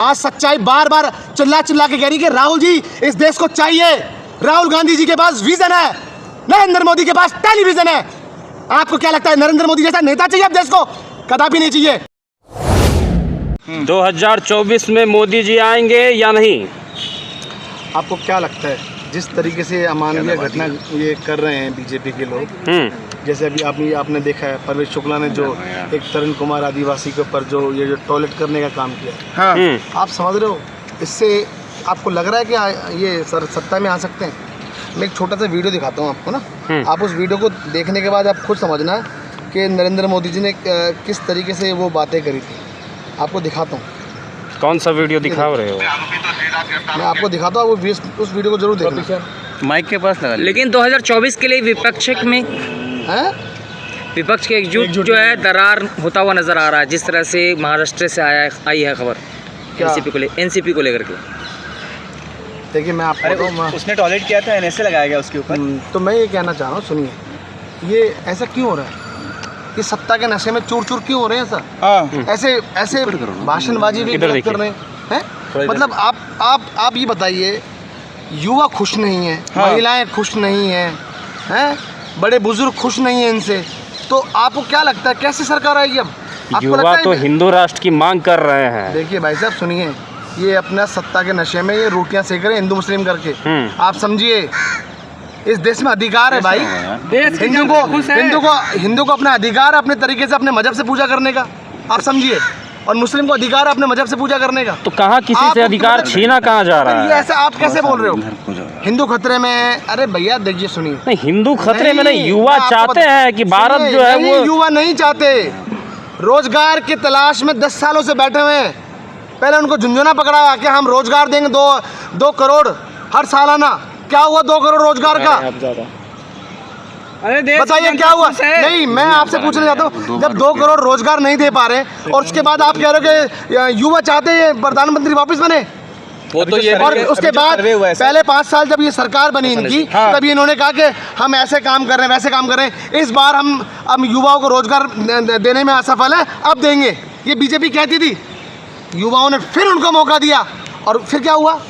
आज सच्चाई बार बार चिल्ला चिल्ला के कह रही कि राहुल जी इस देश को चाहिए। राहुल गांधी जी के पास विजन है, नरेंद्र मोदी के पास टेलीविजन है। आपको क्या लगता है नरेंद्र मोदी जैसा नेता चाहिए अब देश को? कदापि नहीं चाहिए। 2024 में मोदी जी आएंगे या नहीं? आपको क्या लगता है जिस तरीके से अमानवीय घटना ये कर रहे हैं बीजेपी के लोग, जैसे अभी आपने देखा है परवेश शुक्ला ने जो एक तरुण कुमार आदिवासी के ऊपर जो टॉयलेट करने का काम किया, हाँ। आप समझ रहे हो इससे आपको लग रहा है कि ये सत्ता में आ सकते हैं? मैं एक छोटा सा वीडियो दिखाता हूँ आपको ना, आप उस वीडियो को देखने के बाद आप खुद समझना कि नरेंद्र मोदी जी ने किस तरीके से वो बातें करी थी। आपको दिखाता हूँ। कौन सा वीडियो दिखा रहे हो? मैं आपको दिखाता हूँ, उस वीडियो को जरूर देखना। माइक के पास लगा। लेकिन 2024 के लिए विपक्ष में विपक्ष के एकजुट जो है दरार होता हुआ नजर आ रहा है, जिस तरह से महाराष्ट्र से आई है खबर एनसीपी को लेकर के। देखिए मैं आपको उसने टॉयलेट किया था, एनएसए लगाया गया उसके ऊपर। तो मैं ये कहना चाह रहा हूँ, सुनिए, ये ऐसा क्यों हो रहा है? कि सत्ता के नशे में चूर चूर क्यों हो रहे हैं ऐसा? ऐसे भाषणबाजी भी कर रहे हैं। मतलब आप ये बताइए, युवा खुश नहीं है, महिलाएं खुश नहीं हैं, बड़े बुजुर्ग खुश नहीं हैं इनसे, तो आपको क्या लगता है कैसे सरकार आएगी अब? युवा तो हिंदू राष्ट्र की मांग कर रहे हैं। देखिए भाई साहब सुनिए, ये अपना सत्ता के नशे में ये रोटियां सेक रहे हैं हिंदू मुस्लिम करके। आप समझिए इस देश में अधिकार है भाई, हिंदू को अपना अधिकार है अपने तरीके से अपने मजहब से पूजा करने का, आप समझिए, और मुस्लिम को अधिकार है अपने मजहब से पूजा करने का। तो कहाँ किसी से अधिकार छीना कहाँ जा रहा है? ऐसा आप कैसे बोल रहे हो? हिंदू खतरे में है? अरे भैया देखिए सुनिए, नहीं हिंदू खतरे में नहीं, युवा चाहते हैं कि भारत जो है वो। युवा नहीं चाहते, रोजगार की तलाश में 10 सालों से बैठे हुए हैं। पहले उनको झुंझुना पकड़ा कि हम रोजगार देंगे 2 करोड़ हर सालाना। क्या हुआ 2 करोड़ रोजगार का? अरे बताइए क्या हुआ? नहीं, मैं आपसे पूछना चाहता हूँ, जब 2 करोड़ रोजगार नहीं दे पा रहे और उसके बाद आप कह रहे हो कि युवा चाहते हैं प्रधानमंत्री वापस बने, वो तो ये और उसके बाद पहले 5 साल जब ये सरकार बनी इनकी, तभी इन्होंने कहा कि हम ऐसे काम कर रहे हैं वैसे काम कर रहे हैं, इस बार हम युवाओं को रोजगार देने में असफल है, अब देंगे। ये बीजेपी कहती थी, युवाओं ने फिर उनको मौका दिया और फिर क्या हुआ?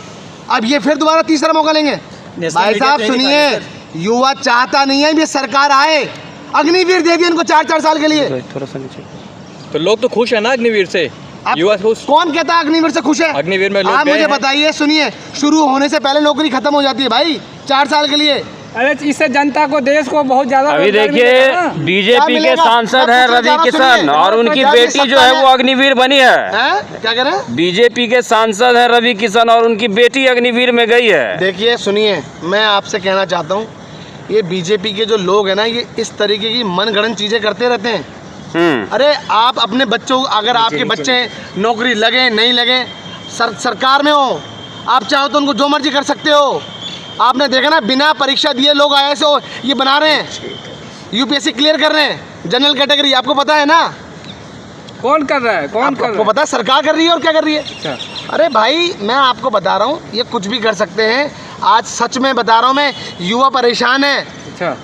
अब ये फिर दोबारा तीसरा मौका लेंगे। भाई साहब सुनिए, युवा चाहता नहीं है ये सरकार आए। अग्निवीर दे दिया इनको 4-4 साल के लिए। थोड़ा सा नीचे। तो लोग तो खुश है ना अग्निवीर से, युवा खुश। कौन कहता है अग्निवीर से खुश है? अग्निवीर में लोग आप मुझे बताइए, सुनिए, शुरू होने से पहले नौकरी खत्म हो जाती है भाई 4 साल के लिए। अरे इससे जनता को, देश को बहुत ज्यादा। अभी देखिए बीजेपी के सांसद हैं रवि किशन, और उनकी बेटी जो है वो अग्निवीर बनी है। क्या कह रहे हैं? बीजेपी के सांसद हैं रवि किशन और उनकी बेटी अग्निवीर में गई है। देखिए सुनिए, मैं आपसे कहना चाहता हूँ, ये बीजेपी के जो लोग हैं ना, ये इस तरीके की मनगढ़ंत चीजें करते रहते हैं। अरे आप अपने बच्चों, अगर आपके बच्चे नौकरी लगे नहीं लगे, सरकार में हो, आप चाहो तो उनको जो मर्जी कर सकते हो। आपने देखा ना, बिना परीक्षा दिए लोग IAS ये बना रहे हैं, UPSC क्लियर कर रहे हैं, जनरल कैटेगरी। आपको पता है ना कौन कर रहा है? आपको पता है सरकार कर रही है और क्या कर रही है? अरे भाई मैं आपको बता रहा हूँ, ये कुछ भी कर सकते हैं। आज सच में बता रहा हूँ मैं, युवा परेशान है।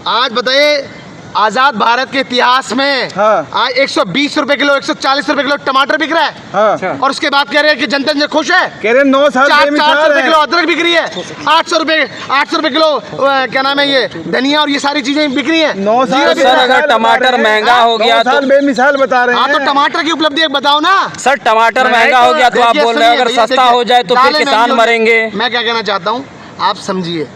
आज बताइए, आज़ाद भारत के इतिहास में आज 120 रुपए किलो, 140 रुपए किलो टमाटर बिक रहा है, और उसके बाद कह रहे हैं कि जनता खुश है। कह रहे 9 साल 400 रुपए किलो अदरक बिक रही है, 800 रुपए किलो क्या नाम है ये धनिया, और ये सारी चीजें बिक रही है। 9 साल सर अगर टमाटर महंगा हो गया तो बेमिसाल बता रहे हैं। हाँ, तो टमाटर की उपलब्धि बताओ ना सर। टमाटर महंगा हो गया तो आप बोल रहे हैं अगर सस्ता हो जाए तो फिर किसान मरेंगे। मैं क्या कहना चाहता हूँ, आप समझिए,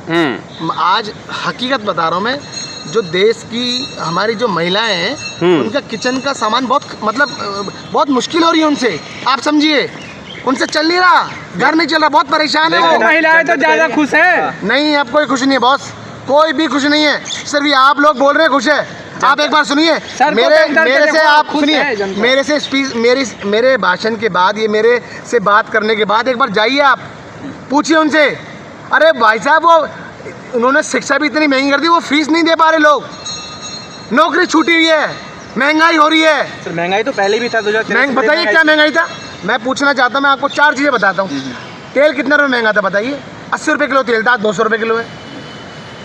आज हकीकत बता रहा हूँ मैं, जो देश की हमारी जो महिलाएं हैं, उनका किचन का सामान बहुत मुश्किल हो रही है उनसे। आप समझिए, उनसे चल नहीं रहा, घर नहीं चल रहा, बहुत परेशान है वो। महिलाएं तो ज्यादा खुश है। नहीं, अब कोई खुश नहीं है बॉस, कोई भी खुश नहीं है, सिर्फ ये आप लोग बोल रहे हैं खुश है। आप एक बार सुनिए, मेरे से आप सुनिए, मेरे भाषण के बाद, ये मेरे से बात करने के बाद एक बार जाइए, आप पूछिए उनसे। अरे भाई साहब, वो उन्होंने शिक्षा भी इतनी महंगी कर दी, वो फीस नहीं दे पा रहे लोग, नौकरी छूटी हुई है, महंगाई हो रही है। सर महंगाई तो पहले भी था। बताइए क्या महंगाई था? मैं पूछना चाहता हूँ, मैं आपको 4 चीज़ें बताता हूँ। तेल कितना रुपये महंगा था बताइए? 80 रुपये किलो तेल था, 200 रुपये किलो है।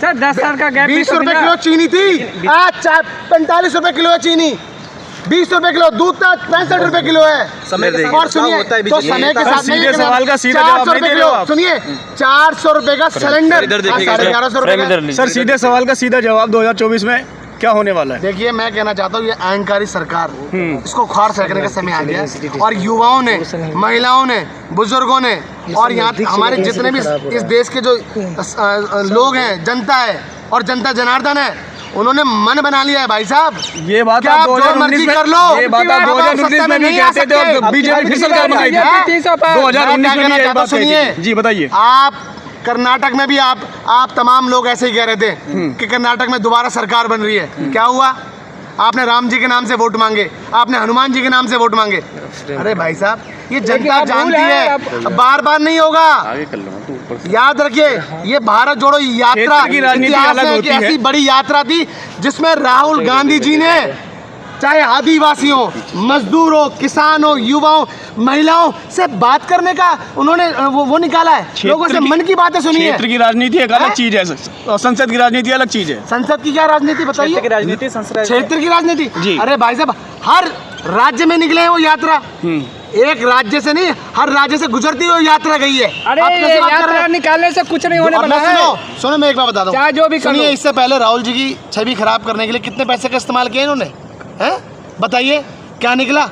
सर 10 साल का गैप। 20 रुपये किलो चीनी थी, आज 45 रुपये किलो है चीनी। 20 रुपए किलो, दूध का 65 रुपए किलो है। और सुनिए तो समय के साथ सीधे सवाल का सीधा जवाब नहीं दे रहे हो आप। सुनिए 400 रुपए का सिलेंडर, 1150 रुपए का। सर सीधे सवाल का सीधा जवाब 2024 में क्या होने वाला है? देखिए मैं कहना चाहता हूँ ये अहंकारी सरकार, इसको उखाड़ फेंकने का समय आ गया है। और युवाओं ने, महिलाओं ने, बुजुर्गों ने और यहाँ हमारे जितने भी इस देश के जो लोग हैं, जनता है और जनता जनार्दन है, उन्होंने मन बना लिया है भाई साहब। ये बात क्या आप आप जो 2019 मर्जी में कर लो, ये बात आप 2019 में भी कहते थे और बीजेपी फिर सरकार बनाई थी। 2019 में भी ये बात कही थी। जी बताइए। आप कर्नाटक में भी आप तमाम लोग ऐसे ही कह रहे थे कि कर्नाटक में दोबारा सरकार बन रही है। क्या हुआ? आपने राम जी के नाम से वोट मांगे, आपने हनुमान जी के नाम से वोट मांगे। अरे भाई साहब ये जनता जानती है, बार बार नहीं होगा। याद रखिए ये भारत जोड़ो यात्रा की राजनीति इतिहास अलग में एक होती है। ऐसी बड़ी यात्रा थी जिसमें राहुल गांधी जी ने चाहे आदिवासियों, मजदूरों, किसानों, युवाओं, महिलाओं से बात करने का उन्होंने वो निकाला है। लोगों से मन की बातें सुनी है। क्षेत्र की राजनीति एक अलग चीज है और संसद की राजनीति अलग चीज है। संसद की क्या राजनीति बताइए? क्षेत्र की राजनीति, संसद क्षेत्र की राजनीति जी। अरे भाई साहब हर राज्य में निकले हैं वो यात्रा, एक राज्य से नहीं हर राज्य से गुजरती हुई यात्रा गई है। अरे आप कैसे बात कर रहे यात्रा हैं? निकालने से कुछ नहीं होने और वाला मैं है। सुनो मैं एक बात बता दूं, चाहे जो भी कर लो। सुनिए इससे पहले राहुल जी की छवि खराब करने के लिए कितने पैसे का इस्तेमाल किया इन्होंने, हैं? बताइए क्या निकला?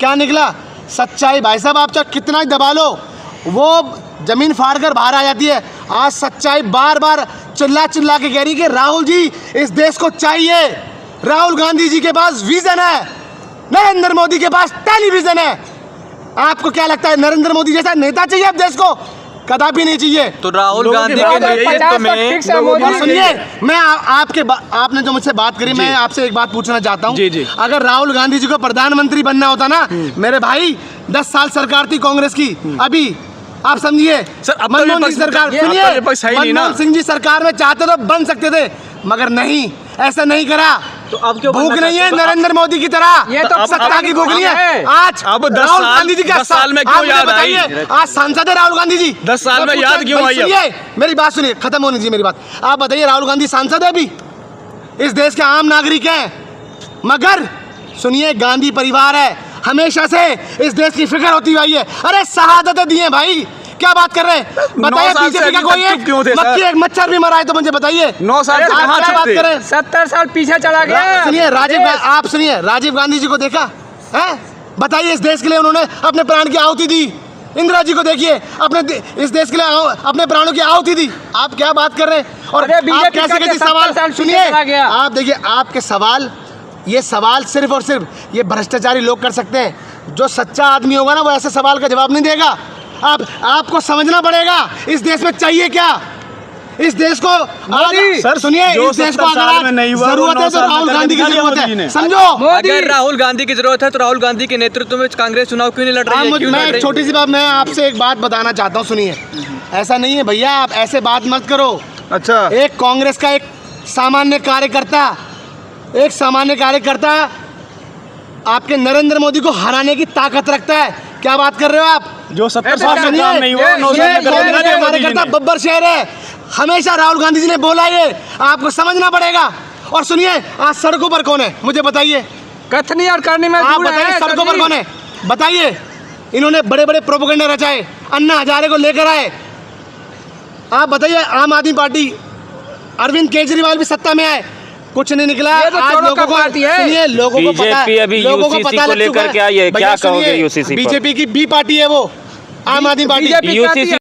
क्या निकला? सच्चाई भाई साहब आप चाहे कितना ही दबा लो वो जमीन फाड़ कर बाहर आ जाती है। आज सच्चाई बार बार चिल्ला चिल्ला के कह रही कि राहुल जी इस देश को चाहिए। राहुल गांधी जी के पास विजन है, नरेंद्र मोदी के पास टेलीविजन है। आपको क्या लगता है नरेंद्र मोदी जैसा नेता चाहिए अब देश को? कदापि नहीं चाहिए। तो राहुल गांधी के नेतृत्व में और सुनिए मैं आपने जो मुझसे बात करी, मैं आपसे एक बात पूछना चाहता हूँ। जी, जी। अगर राहुल गांधी जी को प्रधानमंत्री बनना होता ना मेरे भाई 10 साल सरकार थी कांग्रेस की, अभी आप समझिए मनमोहन सिंह सरकार, सुनिए मनमोहन सिंह जी सरकार में चाहते तो बन सकते थे मगर नहीं, ऐसा नहीं करा। तो अब क्यों भूख नहीं है नरेंद्र मोदी की तरह, ये तो सत्ता की भूख नहीं है। आज अब 10 राहुल साल- गांधी जी का 10 साल में क्यों आप मुझे याद आई? बताइए, आज सांसद है राहुल गांधी जी। 10 साल में याद क्यों आई? सुनिए मेरी बात सुनिए, खत्म होनी चाहिए मेरी बात। आप बताइए राहुल गांधी सांसद है अभी, इस देश के आम नागरिक हैं, मगर सुनिए गांधी परिवार है, हमेशा से इस देश की फिक्र होती हुई है। अरे शहादतें दी हैं भाई, क्या बात कर रहे हैं? बताइए बीजेपी का कोई एक मक्खी एक मच्छर भी मरा है तो मुझे बताइए। 9 साल से कहाँ क्या बात थे? कर रहे हैं? 70 साल पीछे चला गया। सुनिए आप सुनिए राजीव गांधी जी को देखा है? बताइए इस देश के लिए उन्होंने अपने प्राण की आहुति दी। इंदिरा जी को देखिए इस देश के लिए अपने प्राणों की आहुति दी। आप क्या बात कर रहे हैं? और अरे आप बीजेपी कैसे का कैसे 70 सवाल साल पीछे सुनिए, चला गया। आप देखिए आपके सवाल, ये सवाल सिर्फ और सिर्फ ये भ्रष्टाचारी लोग कर सकते हैं। जो सच्चा आदमी होगा ना वो ऐसे सवाल का जवाब नहीं देगा। आपको समझना पड़ेगा इस देश में चाहिए क्या। इस देश को सर सुनिए इस देश को अगर जरूरत है तो राहुल गांधी की जरूरत है, समझो। अगर राहुल गांधी की जरूरत है तो राहुल गांधी के नेतृत्व में कांग्रेस चुनाव क्यों नहीं लड़ रही है? क्यों मैं लड़ एक रही? छोटी सी बात, मैं आपसे एक बात बताना चाहता हूँ, सुनिए। ऐसा नहीं है भैया, आप ऐसे बात मत करो। अच्छा एक कांग्रेस का एक सामान्य कार्यकर्ता आपके नरेंद्र मोदी को हराने की ताकत रखता है। क्या बात कर रहे हो आप? जो 70 साल में काम नहीं हुआ 9 साल में कर दिया मोदी जी कार्यकर्ता ने। बब्बर शेर है, हमेशा राहुल गांधी जी ने बोला ये, आपको समझना पड़ेगा। और सुनिए आज सड़कों पर कौन है मुझे बताइए? कथनी और करनी में आप जुड़ बताइए है, सड़कों पर कथनी। कौन है बताइए? इन्होंने बड़े बड़े प्रोपेगेंडा रचाए, अन्ना हजारे को लेकर आए। आप बताइए आम आदमी पार्टी, अरविंद केजरीवाल भी सत्ता में आए, कुछ नहीं निकला। ये तो आज चोरों लोगों का को पार्टी है। सुनिए लोगों को पता बीजेपी अभी लोगों को UCC पता को लग चुका लेकर है। क्या ये भैया क्या कहोगे सुनिए, UCC पर? बीजेपी की बी पार्टी है वो, आम आदमी पार्टी। BJP UCC